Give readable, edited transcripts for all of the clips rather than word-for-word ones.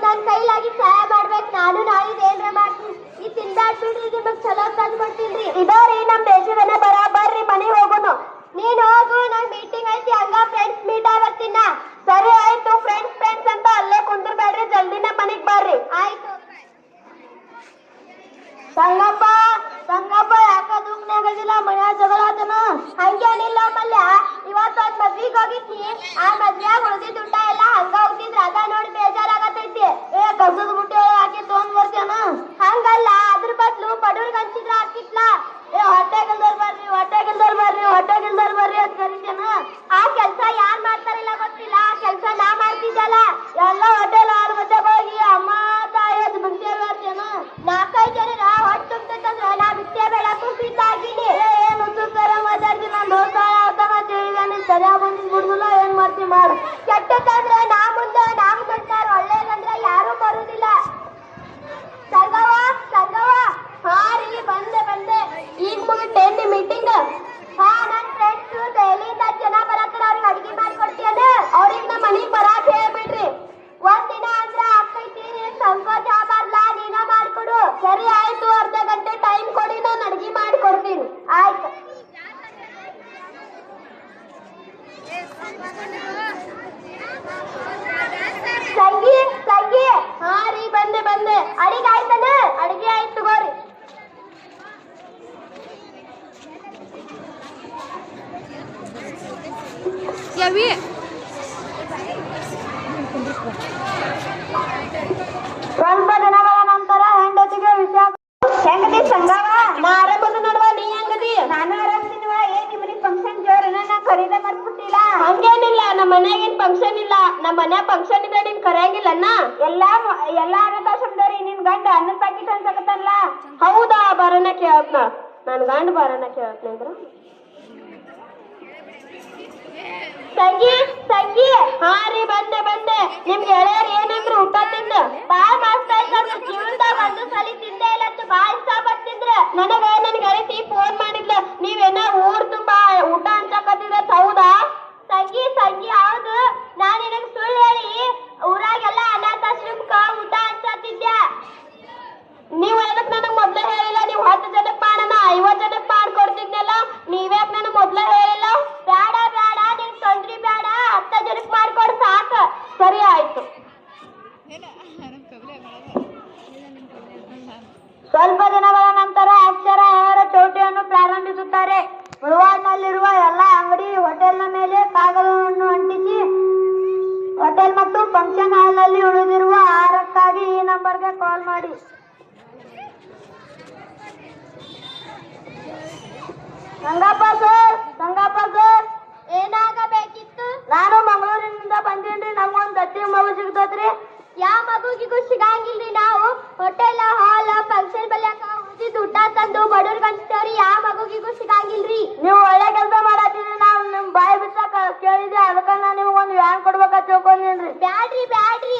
ನನ್ನ ಕೈಲಾಗಿ ಸಹಾಯ ಮಾಡ್ಬೇಕು. ನಾನು ನಾಳೆ ಏನ್ರ ಮಾಡ್ತೀನಿ. ಈ ತಿಂದಾಡ್ ಬಿಡ್ರಿ, ನಿಮಗೆ ಚಲೋ ತಂದು ಕೊಡ್ತೀನಿ. ಇದೋರಿ ನಮ್ಮ ದೇಶವನ್ನ ಬರ್ರಿ ಮನೆಗೆ ಹೋಗೋನು. ನೀನು ಹೋಗು, ನಂಗೆ ಮೀಟಿಂಗ್ ಐತಿ, ಹಂಗ ಫ್ರೆಂಡ್ಸ್ ಮೀಟ್ ಆಗ್ಬರ್ತೀನ. ಸರಿ ಆಯ್ತು. ಫ್ರೆಂಡ್ಸ್ ಅಂತ ಅಲ್ಲೇ ಕುಂದ್ರಬೇಡ್ರಿ, ಜಲ್ದಿನ ಮನೆಗೆ ಬರ್ರಿ. ಆಯ್ತು. ಸಂಗಪ್ಪ ಯಾಕ ದುಃಖನಾಗದಿಲ್ಲ? ಮನ್ಯಾಗ ಜಗಳ ಆತನ? ಹಂಗೇನಿಲ್ಲ ಮಲ್ಯ. ಇವತ್ತೊಂದ್ ಮದ್ವಿಗೆ ಹೋಗಿದ್ನಿ. ಆ ಮದ್ವ್ಯಾಗ ಉಳ್ದಿದ್ ಊಟ ಎಲ್ಲ ಹಂಗ ಹೋಗ್ತಿದ್ರ. ಅದ ನೋಡಿ ಬೇಜಾರಾಗತೈತಿ. ಕಸದ ಬುಟ್ಟಿ ಹಾಕಿ ತೊಗೊಂಡ್ ಬರ್ತೇನ? ಹಂಗಲ್ಲ, ಅದ್ರ ಬದ್ಲು ಬಡವ್ರಿಗೆ ಹಂಚಿದ್ರ ಹಾಕಿತ್ಲ. ಹೊಟ್ಟೆಗಿಲ್ದವ್ರು ಬರ್ರಿ ಅಂತ ಕರಿತೇನ? ಆ ಕೆಲ್ಸ ಯಾರ್ ಮಾಡ್ತಾರಿಲ್ಲ ಗೊತ್ತಿಲ್ಲ. ಆ ಕೆಲ್ಸ ನಾ ಮಾಡ್ತಿದ್ದಲ್ಲ. ಎಲ್ಲ ಹೋಟೆಲ್ ಆರು ಗಂಟೆಗೆ ಹೋಗಿ ಅಮ್ಮ ತಾಯಿ ಅದು ಬಿಡ್ತೇ ಬರ್ತೇನ? 4-5 ಜನ ಹೊಟ್ಟೆ ತುಂಬತಂದ್ರ ನಾ ಬಿಟ್ಟೆ ಬೆಳಕು ಸಿದ್ದಾಗಿನಿ. ಏನು ಸುತ್ತರ ಮಾತಾಡ್ತೀನಿ. ನಾನು ದೋಸ್ತ ಯಾವತನ ತಿಳಿದಾನೆ. ಸರಿಯಾಗಿ ಬಂದಿದ್ ಬಿಡುದಿಲ್ಲ. ಏನ್ ಮಾಡ್ತಿ ಮಾಡು. ಕೆಟ್ಟದಂದ್ರೆ ನಾ ಮುಂದೆ ಅಂತಾರ, ಒಳ್ಳೇದಂದ್ರೆ ಯಾರು ಬರುದಿಲ್ಲ. ಸಂಗವ ಹಾ ರೀ, ಬಂದೆ. ಈಗ ಮುಗಿತೇನ್ರಿ ಮೀಟಿಂಗ್? ಹಾ, ನನ್ ಫ್ರೆಂಡ್ಸ್ ದೆಹಲಿಯಿಂದ ಜನ ಬರತ್ತಾರ. ಅವ್ರಿಗೆ ಅಡಿಗೆ ಮಾಡಿಕೊಡ್ತೀಯನ? ಅವ್ರಿಗೆ ನಮ್ಮ ಮನೆಗೆ ಬರಾಕ್ ಹೇಳ್ಬಿಡ್ರಿ. ಒಂದಿನ ಅಂದ್ರ ಆಗ್ತೈತಿ. ಸಂಕೋಚ ಆಗಬಾರ್ಲ, ನೀನ ಮಾಡ್ಕೊಡು. ಸರಿ ಆಯ್ತು. ಅರ್ಧ ಗಂಟೆ ಟೈಮ್ ಕೊಡಿ, ನಾನು ಅಡಿಗೆ ಮಾಡಿಕೊಡ್ತೀನಿ. ಆಯ್ತು. ಸಂಗಿ ಹಾ ರೀ, ಬಂದೆ. ಅಡಿಗೆ ಆಯ್ತನ? ಅಡಿಗೆ ಆಯ್ತು ತಗೋರಿ. ಸ್ವಲ್ಪ ದಿನಗಳ ನಂತರ ಹೆಂಡತಿಗೆ ವಿಷಯ. ಹೆಂಗದಿ ಸಂಗವ? ನಾ ಆರಾಮದ ನೋಡುವ, ನೀ ಹೆಂಗದಿ? ನಾನು ಆರಾಮದಿನವ. ಏನ್ ನಿಮ್ಮನೆ ಫಂಕ್ಷನ್ ಜೋರನ? ನಾ ಖರೀದ ಮಾಡ್ಬಿಟ್ಟಿಲ್ಲ. ಹಂಗೇನಿಲ್ಲ, ನಮ್ಮ ಮನ್ಯಾಗೇನ್ ಫಂಕ್ಷನ್ ಇಲ್ಲ. ನಮ್ಮ ಮನ್ಯಾಗ ಫಂಕ್ಷನ್ ಇದ್ರೆ ನೀನ್ ಕರೆಯಂಗಿಲ್ಲ ಅನ್ನ? ಎಲ್ಲಾ ಅನಾಥಾಶ್ರಮದವ್ರಿ. ನಿನ್ ಗಂಡ ಅನ್ನದ ಪ್ಯಾಕೆಟ್ ಅನ್ಸಕತ್ತಲ್ಲ? ಹೌದಾ? ಬರೋಣ ಕೇಳತ್ನ. ನನ್ ಗಂಡ ಬರೋಣ ಕೇಳತ್ನಂದ್ರ. ಸಂಗಿ ಹಾ ರೀ, ಬಂದೆ. ನಿಮ್ಗೆ ಗೆಳೆಯರು ಏನಂದ್ರು ಊಟ ತಿಂದ? ಬಾಳ್ ಮಸ್ತ್ ಆಯ್ತು. ಜೀವನದಾಗ ಒಂದು ಸಲ ತಿಂದೇ ಇಲ್ಲ ಅಂತ ಬಾಳ್ ಇಷ್ಟ ಪಡ್ತಿದ್ರ. ನನ್ ಗೆಳತಿ ಫೋನ್ ಮಾಡಿದ್ಲ, ನೀವೇನ ಊರ್ ತುಂಬಾ ಊಟ ಹಂಚಕತ್ತಿದ. ಹೌದಾ? ಸಂಗಿ ಹೌದು. ನಾನ್ ನಿನಗ್ ಸುಳ್ಳು ಹೇಳಿ ಊರಾಗೆಲ್ಲ ಅನಾಥಾಶ್ರಮಕ್ಕ ಊಟ ಹಂಚತಿದ್ದೆ. ನೀವು ಅದಕ್ಕೆ ನನಗ್ ಮೊದ್ಲೇ ಹೇಳಿಲ್ಲ. ನೀವು 10 ಜನಕ್ಕೆ ಮಾಡೋಣ, 50 ಜನಕ್ಕೆ ಮಾಡ್ಕೊಡ್ತಿದ್ನಲ್ಲ. ನೀವ್ಯಾಕ್ ನನಗ್ ಮೊದ್ಲೇ ಹೇಳಿಲ್ಲ? ಬೇಡ, ನಿನ್ ತೊಂದ್ರಿ ಬೇಡ. 10 ಜನಕ್ಕೆ ಮಾಡ್ಕೊಡ್ ಸಾಕ. ಸರಿ ಆಯ್ತು. ಸ್ವಲ್ಪ ದಿನಗಳ ನಂತರ ಅಕ್ಷರ ಅವರ ಚೌಟಿಯನ್ನು ಪ್ರಾರಂಭಿಸುತ್ತಾರೆ. ಮುಳವಾಡ್ನಲ್ಲಿರುವ ಎಲ್ಲ ಅಂಗಡಿ ಹೋಟೆಲ್ನ ಮೇಲೆ ಕಾಗದವನ್ನು ಅಂಟಿಸಿ ಹೋಟೆಲ್ ಮತ್ತು ಫಂಕ್ಷನ್ ಹಾಲ್ ನಲ್ಲಿ ಉಳಿದಿರುವ ಆಹಾರಕ್ಕಾಗಿ ಈ ನಂಬರ್ಗೆ ಕಾಲ್ ಮಾಡಿ. ಸಂಗಪ್ಪ ಸರ್, ಏನಾಗಬೇಕಿತ್ತು? ನಾನು ಮಂಗಳೂರಿನಿಂದ ಬಂದೀನ್ರಿ. ನಮ್ಗೊಂದು ದತ್ತಿ ಮಗು ಸಿಗ್ತದ್ರಿ? ಯಾವ ಮಗುಗಿಗೂ ಸಿಗಂಗಿಲ್ರಿ. ನಾವು ಹೋಟೆಲ್ ಹಾಲ್ ಫಂಕ್ಷನ್ ಬಲ್ಯಾಕ ಉಳಿದಿದ್ದು ಊಟ ತಂದು ಬಡವ್ರಿಗೆ ಹಂಚ್ತೇವ್ರಿ. ಯಾವ ಮಗುಗಿಗೂ ಸಿಗಂಗಿಲ್ರಿ. ನೀವು ಒಳ್ಳೆ ಕೆಲಸ ಮಾಡತ್ತೀರಿ. ನಾವು ನಿಮ್ ಬಾಯಿ ಬಿಟ್ಟ ಕೇಳಿದ್ದೆ, ಅದಕ್ಕ ನಾ ನಿಮ್ಗೊಂದು ವ್ಯಾನ್ ಕೊಡ್ಬೇಕಂತ ತಿಳ್ಕೊಂಡೇನ್ರಿ. ಬ್ಯಾಡ್ರಿ.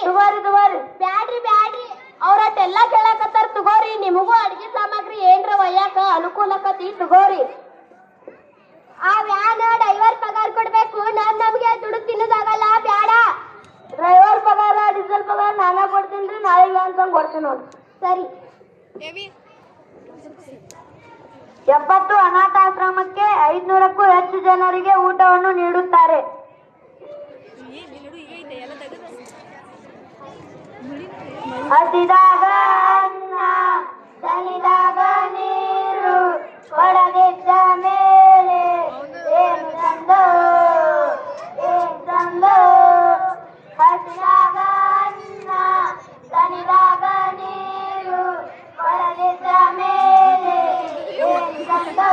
ತಗೋರಿ. ಬ್ಯಾಡ್ರಿ. ಅವ್ರಟ್ಟೆಲ್ಲ ಕೇಳಕತ್ತಾರ. ತಗೋರಿ. ನಿಮಗೂ ಅಡಿಗೆ ಸಾಮಗ್ರಿ ಏನ್ರ ಒಯ್ಯಾಕ ಅನುಕೂಲಕತಿ. ತಗೋರಿ. ಆ ವ್ಯಾನ್ ಡ್ರೈವರ್ ಪಗಾರ ಕೊಡ್ಬೇಕು. ನಮ್ಗೆ ದುಡ್ಡು ತಿನ್ನೋದಾಗಲ್ಲ. ಬ್ಯಾಡ. ಡ್ರೈವರ್ ಪಗಾರ, ಡೀಸೆಲ್ ಪಗಾರ ನಾನೇ ಕೊಡ್ತೀನಿ. ನಾಳೆ ವ್ಯಾನ್ ತಂದು ಕೊಡ್ತೀನಿ ನೋಡಿ. ಸರಿ. 70 ಅನಾಥಾಶ್ರಮಕ್ಕೆ 500ಕ್ಕೂ ಹೆಚ್ಚು ಜನರಿಗೆ ಊಟವನ್ನು ನೀಡುತ್ತಾರೆ. ಹಸಿದಾಗ ಅನ್ನ, ದಣಿದಾಗ ನೀರು, ಒಳಗಿದ್ದ ಮೇಲೆ ಏನು ತಂದೋ. ಹಸಿದಾಗ ಅನ್ನ, ದಣಿದಾಗ ನೀರು, ಒಳಗಿದ್ದ ಮೇಲೆ ಏನು ತಂದೋ.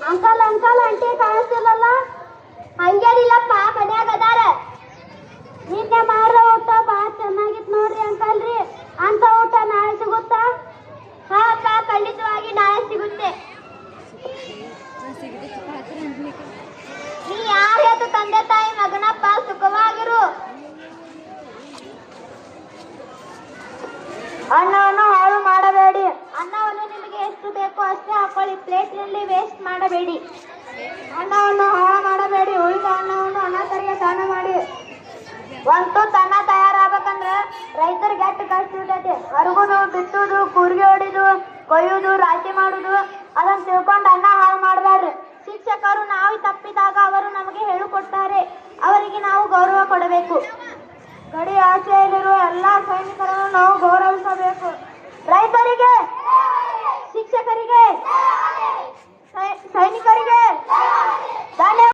Uncle aunty ಕಾಣಿಸ್ತಿಲ್ಲಲ್ಲ? ಹಂಗೇನಿಲ್ಲಪ್ಪ, ಮನ್ಯಾಗ ಅದಾರ. ನಿನ್ನೆ ಮಾಡೋ ಊಟ ಭಾಳ ಚೆನ್ನಾಗಿತ್ತು ನೋಡ್ರಿ ಅಂಕಲ್ರಿ. ಅಂತ ಊಟ ನಾಳೆ ಸಿಗುತ್ತಾ? ಹಾ ಅಕ್ಕ, ಖಂಡಿತವಾಗಿ ನಾಳೆ ಸಿಗುತ್ತೆ. ನೀ ಯಾರು ಹೇಳ್ತು? ತಂದೆ ತಾಯಿ ಮಗನಪ್ಪ, ಸುಖವಾಗಿರು. ಅನ್ನವನ್ನು ಹಾಳು ಮಾಡಬೇಡಿ. ಅನ್ನವನ್ನು ನಿಮಗೆ ಎಷ್ಟು ಬೇಕೋ ಅಷ್ಟೇ ಹಾಕೊಳ್ಳಿ. ಪ್ಲೇಟ್ನಲ್ಲಿ ವೇಸ್ಟ್ ಮಾಡಬೇಡಿ. ಅನ್ನವನ್ನು ಹಾಳು ಮಾಡಬೇಡಿ. ಉಳಿದ ಅನ್ನವನ್ನು ಅನಾಥರಿಗೆ ದಾನ ಮಾಡಿ. ಒಂದು ತನ್ನ ತಯಾರಾಗಬೇಕಂದ್ರ ರೈತರಿಗೆ ಎಷ್ಟು ಕಷ್ಟ ಇರ್ತೈತಿ. ಹರಗುದು, ಬಿತ್ತುದು, ಕೂರ್ಗಿ ಹೊಡಿದು, ಕೊಯ್ಯುದು, ರಾಶಿ ಮಾಡುದು ಅದನ್ನ ತಿಳ್ಕೊಂಡು ಅನ್ನ ಹಾಳು ಮಾಡಬೇಡ್ರಿ. ಶಿಕ್ಷಕರು ನಾವು ತಪ್ಪಿದಾಗ ಅವರು ನಮಗೆ ಹೇಳಿಕೊಡ್ತಾರೆ. ಅವರಿಗೆ ನಾವು ಗೌರವ ಕೊಡಬೇಕು. ಗಡಿ ಆಚೆಯಲ್ಲಿರುವ ಎಲ್ಲಾ ಸೈನಿಕರನ್ನು ನಾವು ಗೌರವಿಸಬೇಕು. ರೈತರಿಗೆ, ಶಿಕ್ಷಕರಿಗೆ, ಸೈನಿಕರಿಗೆ ಧನ್ಯವಾದ.